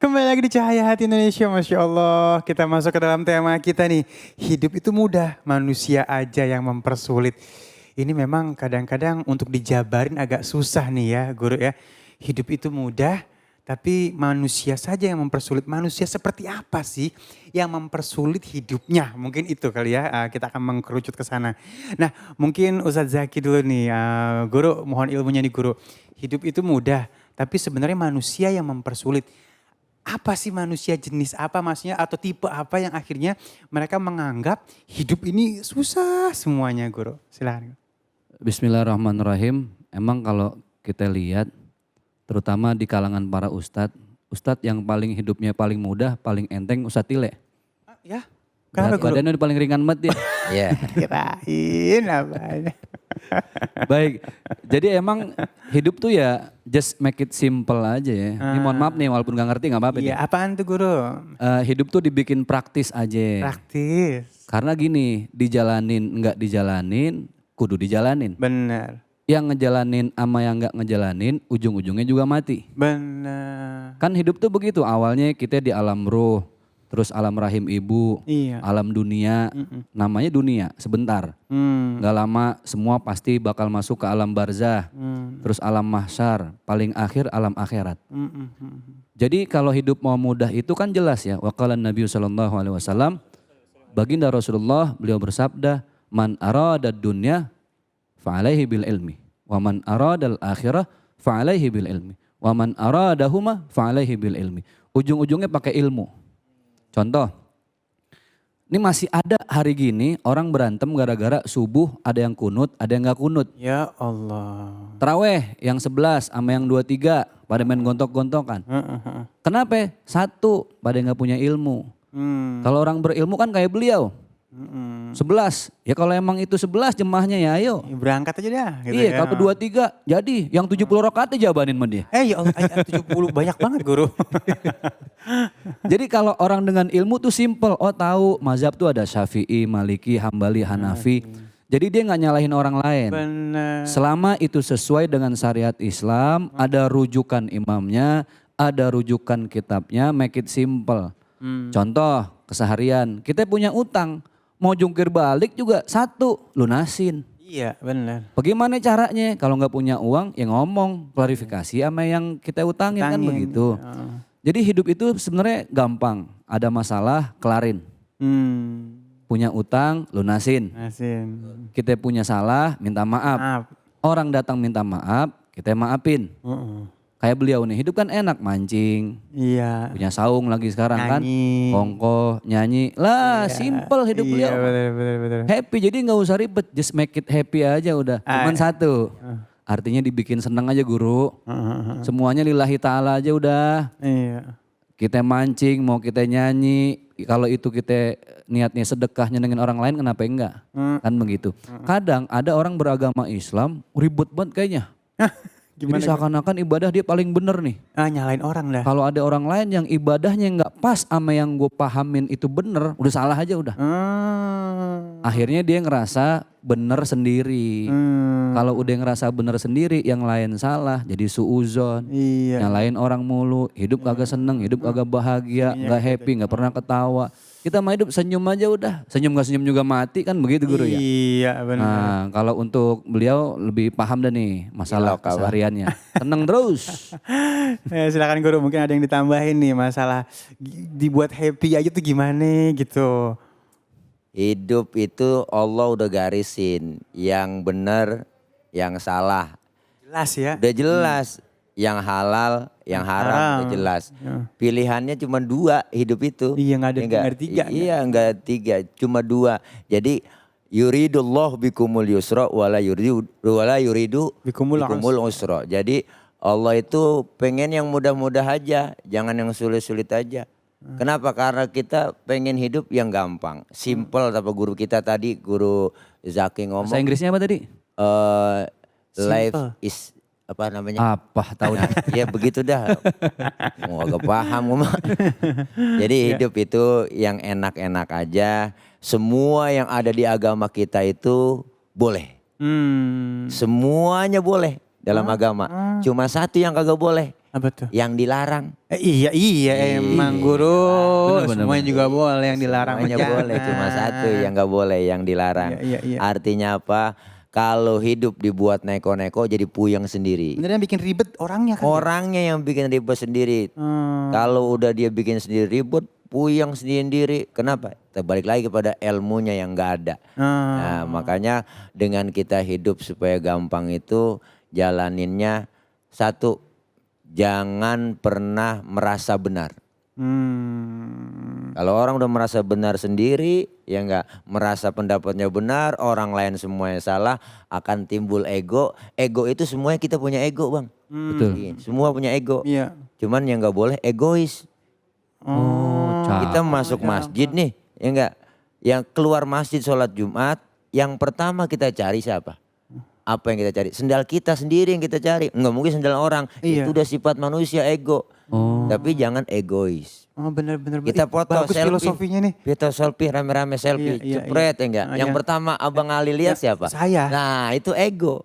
Kembali lagi di Cahaya Hati Indonesia, Masya Allah. Kita masuk ke dalam tema kita nih. Hidup itu mudah, manusia aja yang mempersulit. Ini memang kadang-kadang untuk dijabarin agak susah nih ya guru ya. Hidup itu mudah, tapi manusia saja yang mempersulit. Manusia seperti apa sih yang mempersulit hidupnya? Mungkin itu kali ya, kita akan mengkerucut ke sana. Nah mungkin Ustadz Zaki dulu nih, guru mohon ilmunya nih guru. Hidup itu mudah, tapi sebenarnya manusia yang mempersulit. Apa sih manusia jenis apa maksudnya atau tipe apa yang akhirnya mereka menganggap hidup ini susah semuanya guru? Silahkan. Bismillahirrahmanirrahim. Emang kalau kita lihat terutama di kalangan para ustadz, ustadz yang paling hidupnya paling mudah, paling enteng Ustadz Tile. Ya, Berat kenapa guru? badannya paling ringan banget dia. Iya. Kirain apa? Baik, jadi emang hidup tuh ya just make it simple aja ya. Ini mohon maaf nih walaupun gak ngerti gak apa-apa nih. Iya, apaan tuh guru? Hidup tuh dibikin praktis aja. Praktis. Karena gini, dijalanin nggak dijalanin, kudu dijalanin. Benar. Yang ngejalanin sama yang nggak ngejalanin, ujung-ujungnya juga mati. Benar. Kan hidup tuh begitu, awalnya kita di alam ruh, terus alam rahim ibu, Iya. alam dunia, namanya dunia sebentar. Gak lama semua pasti bakal masuk ke alam barzah, terus alam mahsyar, paling akhir alam akhirat. Jadi kalau hidup mau mudah itu kan jelas ya. Waqala Nabi SAW, baginda Rasulullah beliau bersabda, man arada dunya fa'alaihi bil ilmi, wa man aradal akhirah fa'alaihi bil ilmi, wa man aradahuma fa'alaihi bil ilmi. Ujung-ujungnya pakai ilmu. Contoh, ini masih ada hari gini orang berantem gara-gara subuh ada yang kunut, ada yang gak kunut. Ya Allah. Taraweh yang 11 sama yang 23 pada main gontok-gontokan. Kenapa? Satu, pada gak punya ilmu. Kalau orang berilmu kan kayak beliau. 11, ya kalau emang itu 11 jemaahnya ya ayo. Berangkat aja dah. Gitu Iya, ya. kalau 23 jadi yang 70 rakaatnya jabanin sama dia. Ya Allah, ayat 70 banyak banget guru. Jadi kalau orang dengan ilmu tuh simple, oh tahu mazhab tuh ada Syafi'i, Maliki, Hambali, Hanafi. Jadi dia nggak nyalahin orang lain. Benar. Selama itu sesuai dengan syariat Islam, ada rujukan imamnya, ada rujukan kitabnya, make it simple. Contoh keseharian, kita punya utang, mau jungkir balik juga satu, lunasin. Iya benar. Bagaimana caranya? Kalau nggak punya uang, ya ngomong, klarifikasi sama yang kita utangin kan Utangin, begitu. Jadi hidup itu sebenarnya gampang, ada masalah, kelarin. Punya utang, lunasin. Asin. Kita punya salah, minta maaf. Maaf. Orang datang minta maaf, kita maafin. Kayak beliau nih, hidup kan enak, mancing. Iya. Punya saung lagi sekarang Nyanyi. kan. Kongko, nyanyi. Lah simple hidup Iya beliau. betul. Happy, jadi nggak usah ribet, just make it happy aja udah. Cuman satu, artinya dibikin senang aja guru. Semuanya lillahi ta'ala aja udah. Iya. Kita mancing, mau kita nyanyi, kalau itu kita niatnya sedekah nyenengin orang lain kenapa enggak? Kan begitu. Kadang ada orang beragama Islam ribet banget kayaknya. Jadi seakan-akan ibadah dia paling bener nih. Nyalain orang dah. Kalau ada orang lain yang ibadahnya nggak pas sama yang gue pahamin itu bener, udah salah aja udah. Akhirnya dia ngerasa bener sendiri. Kalau udah ngerasa bener sendiri, yang lain salah, jadi suuzon. Iya. Nyalain orang mulu, hidup kagak seneng, hidup kagak bahagia, nggak happy, nggak pernah ketawa. Kita mah hidup senyum aja udah, senyum gak senyum juga mati kan begitu guru ya. Iya benar. Nah kalau untuk beliau lebih paham dah nih masalah kesehariannya. Seneng terus. Silakan guru, mungkin ada yang ditambahin nih masalah dibuat happy aja tuh gimana gitu. Hidup itu Allah udah garisin yang benar, yang salah. Jelas ya. Udah jelas. Yang halal, yang haram udah jelas. Pilihannya cuma dua hidup itu. Iya nggak ada Ya nggak ada tiga. Iya nggak tiga, cuma dua. Jadi yuridullah bikumul yusra wala yuridu Bikumul usra. Jadi Allah itu pengen yang mudah-mudah aja, jangan yang sulit-sulit aja. Kenapa? Karena kita pengen hidup yang gampang, simple. Apa guru kita tadi, guru Zaki ngomong. Bahasa Inggrisnya apa tadi? Life Simple. is apa namanya? Apa tahu dah. Ya begitu dah. Mau agak paham gua mah. Jadi hidup itu yang enak-enak aja. Semua yang ada di agama kita itu boleh. Semuanya boleh dalam agama. Cuma satu yang kagak boleh. Apa tuh? Yang dilarang. Iya emang guru. Bener, Semuanya juga boleh yang dilarang. Semuanya mah boleh, jangan. cuma satu yang nggak boleh, yang dilarang. Iya. Artinya apa? Kalau hidup dibuat neko-neko jadi puyeng sendiri. Bener yang bikin ribet orangnya kan. Orangnya yang bikin ribet sendiri. Hmm. Kalau udah dia bikin sendiri ribut, puyeng sendiri. Kenapa? Terbalik lagi kepada ilmunya yang nggak ada. Nah, makanya dengan kita hidup supaya gampang itu jalaninnya satu, jangan pernah merasa benar. Kalau orang udah merasa benar sendiri, ya enggak, merasa pendapatnya benar, orang lain semuanya salah, akan timbul ego. Ego itu semuanya kita punya ego, Bang. Betul. Iya, semua punya ego. Iya. Cuman yang nggak boleh egois. Oh, Kita masuk masjid nih, ya enggak. Yang keluar masjid sholat Jumat, yang pertama kita cari siapa? Apa yang kita cari? Sendal kita sendiri yang kita cari. Enggak mungkin sendal orang. Iya. Itu udah sifat manusia, ego. Tapi jangan egois. Oh bener. Kita foto Bagus selfie. filosofinya nih. Kita selfie rame-rame selfie. Iya. Cepret ya enggak? Yang Iya. pertama Abang Ali lihat siapa? Saya. Nah, itu ego.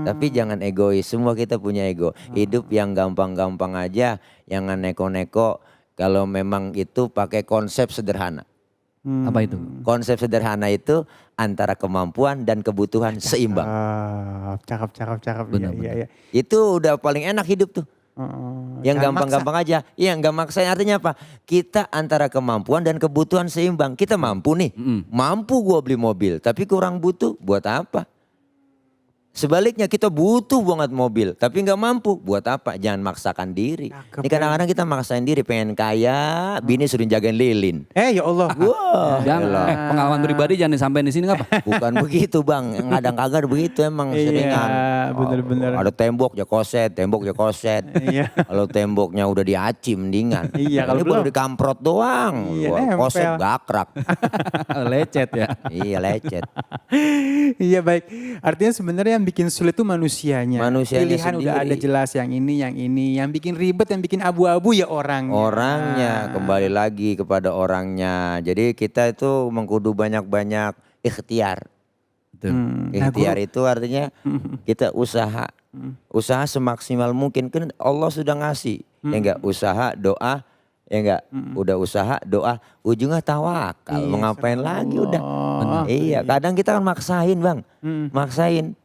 Tapi jangan egois. Semua kita punya ego. Hidup yang gampang-gampang aja, jangan neko-neko. Kalau memang itu pakai konsep sederhana. Apa itu? Konsep sederhana itu antara kemampuan dan kebutuhan seimbang. Cakep. Iya. Itu udah paling enak hidup tuh. Yang Jangan gampang-gampang aja. Iya, nggak maksain, artinya apa? Kita antara kemampuan dan kebutuhan seimbang. Kita mampu nih. Mampu gua beli mobil, tapi kurang butuh. Buat apa? Sebaliknya kita butuh banget mobil, tapi nggak mampu. Buat apa? Jangan maksakan diri. Cakep, Ini kadang-kadang kita maksain diri pengen kaya, bini suruh jagain lilin. Ya Allah. Wah, Jangan, elah. pengalaman pribadi jangan disampaikan di sini nggak apa? Bukan begitu, Bang. Kadang kagak begitu emang seringan. bener. Ada tembok ya koset, tembok ya koset. Iya. Kalau temboknya udah diaci mendingan. Iya, kalau Ini baru belum. dikamprot doang. Iya, Wah, nempel. koset gakrak. Lecet ya. Iya, lecet. Iya baik. Artinya sebenarnya yang bikin sulit itu manusianya. Manusianya Pilihan udah sendiri. ada jelas yang ini. Yang bikin ribet, yang bikin abu-abu ya orangnya. Orangnya, kembali lagi kepada orangnya. Jadi kita itu mengkudu banyak-banyak ikhtiar. Betul. Ikhtiar itu artinya kita usaha. Usaha semaksimal mungkin. Kan Allah sudah ngasih. Ya enggak, usaha, doa. Ya enggak, udah usaha, doa. Ujungnya tawakal. Mau ngapain lagi udah. Iya, kadang kita kan maksain, Bang. Maksain.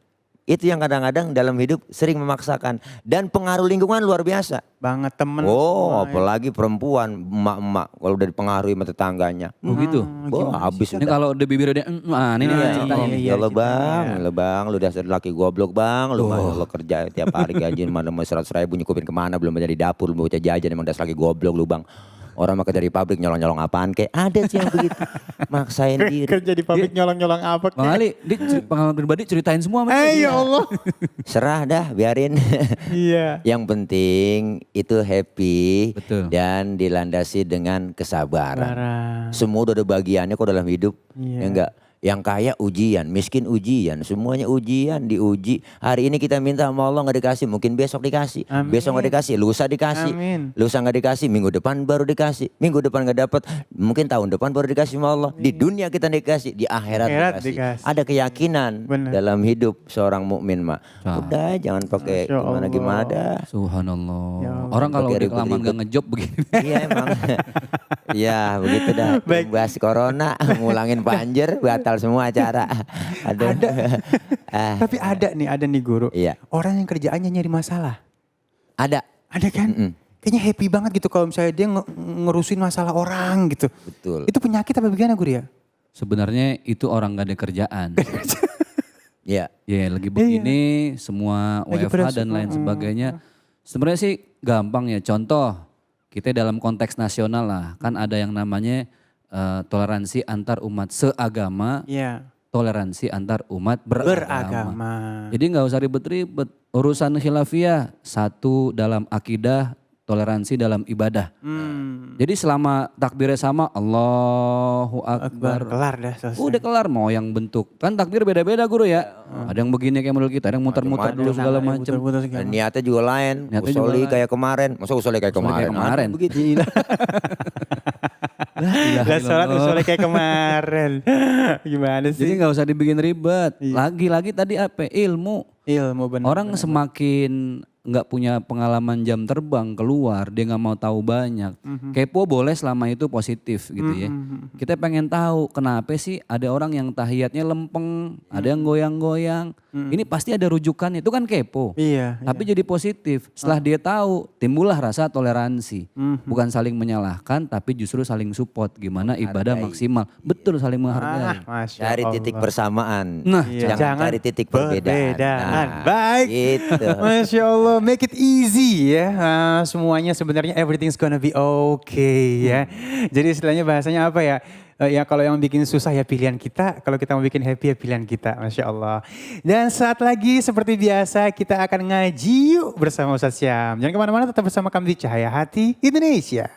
Itu yang kadang-kadang dalam hidup sering memaksakan. Dan pengaruh lingkungan luar biasa. Banget temen. Oh, apalagi perempuan, emak-emak kalau udah dipengaruhi sama tetangganya. Oh gitu. Wah, habis Ini kalau udah bibirnya dia, ini Iya, ceritanya. ya Allah bang, lu dasar laki goblok bang, lu mah lo kerja tiap hari gaji mana mau 100.000 nyukupin kemana, belum jadi dapur, belum baca jajan, emang dasar laki goblok lu bang. Orang mah kerja di pabrik nyolong-nyolong apaan kayak ada sih yang begitu, maksain diri. Kerja di pabrik nyolong-nyolong apa? Bang Ali, dia pengalaman pribadi ceritain semua. sama dia. Ya Allah. Serah dah, biarin. Iya. Yang penting itu happy Betul. dan dilandasi dengan kesabaran. Parah. Semua udah ada bagiannya kok dalam hidup. Iya. Ya enggak? Yang kaya ujian, miskin ujian, semuanya ujian, diuji. Hari ini kita minta sama Allah nggak dikasih, mungkin besok dikasih. Amin. Besok nggak dikasih, lusa dikasih. Amin. Lusa nggak dikasih, minggu depan baru dikasih. Minggu depan nggak dapat, mungkin tahun depan baru dikasih sama Allah. Di dunia kita dikasih, di akhirat Akhirat dikasih. dikasih. Ada keyakinan Benar. dalam hidup seorang mukmin, Mak. Ah. Udah jangan pakai Masya gimana dah. Subhanallah. Ya Allah. Orang kalau Pakai udah kelamaan ribet-ribet. gak ngejob begini. Iya emang. Iya begitu dah. Baik. Bahas corona, ngulangin banjir, batal semua acara. Ada. Tapi ada nih guru. Iya. Orang yang kerjaannya nyari masalah. Ada. Ada kan? Kayaknya happy banget gitu kalau misalnya dia ngerusin masalah orang gitu. Betul. Itu penyakit apa bagaimana guru ya? Sebenarnya itu orang gak ada kerjaan. Iya. Ya lagi begini semua Lagi WFH pada dan lain sebagainya. Sebenarnya sih gampang ya. Contoh kita dalam konteks nasional lah. Kan ada yang namanya toleransi antar umat seagama. Iya. Toleransi antar umat beragama. Jadi nggak usah ribet-ribet. Urusan khilafiyah satu dalam akidah, toleransi dalam ibadah. Jadi selama takbirnya sama Allahu Akbar. Kelar dah selesai. Udah kelar, mau yang bentuk. Kan takbir beda-beda guru ya. Ada yang begini kayak model kita, ada yang muter-muter dulu segala macam. Putar-putar segala Dan niatnya juga lain. Niatnya juga Usoli lain. kayak kemarin. Masa usoli kayak kemarin? kemarin. Ada begitu. Lah sholat usulnya kayak kemarin. Gimana Jadi sih? nggak usah dibikin ribet. Lagi-lagi tadi apa? Ilmu. Ilmu benar. Orang semakin nggak punya pengalaman jam terbang keluar, dia nggak mau tahu banyak. Kepo boleh selama itu positif gitu ya. Kita pengen tahu kenapa sih ada orang yang tahiyatnya lempeng, ada yang goyang-goyang. Ini pasti ada rujukannya, itu kan kepo. Iya. Tapi jadi positif. Setelah dia tahu, timbullah rasa toleransi. Bukan saling menyalahkan, tapi justru saling support. Gimana ibadah maksimal. Betul, saling menghargai. Masya Cari Allah. titik persamaan. Nah, jangan cari titik perbedaan. Nah, Baik. gitu. Masya Allah, make it easy ya. Semuanya sebenarnya everything's gonna be okay ya. Jadi istilahnya bahasanya apa ya? Ya kalau yang bikin susah ya pilihan kita, kalau kita mau bikin happy ya pilihan kita, Masya Allah. Dan saat lagi seperti biasa kita akan ngaji yuk bersama Ustadz Syam. Jangan kemana-mana, tetap bersama kami di Cahaya Hati Indonesia.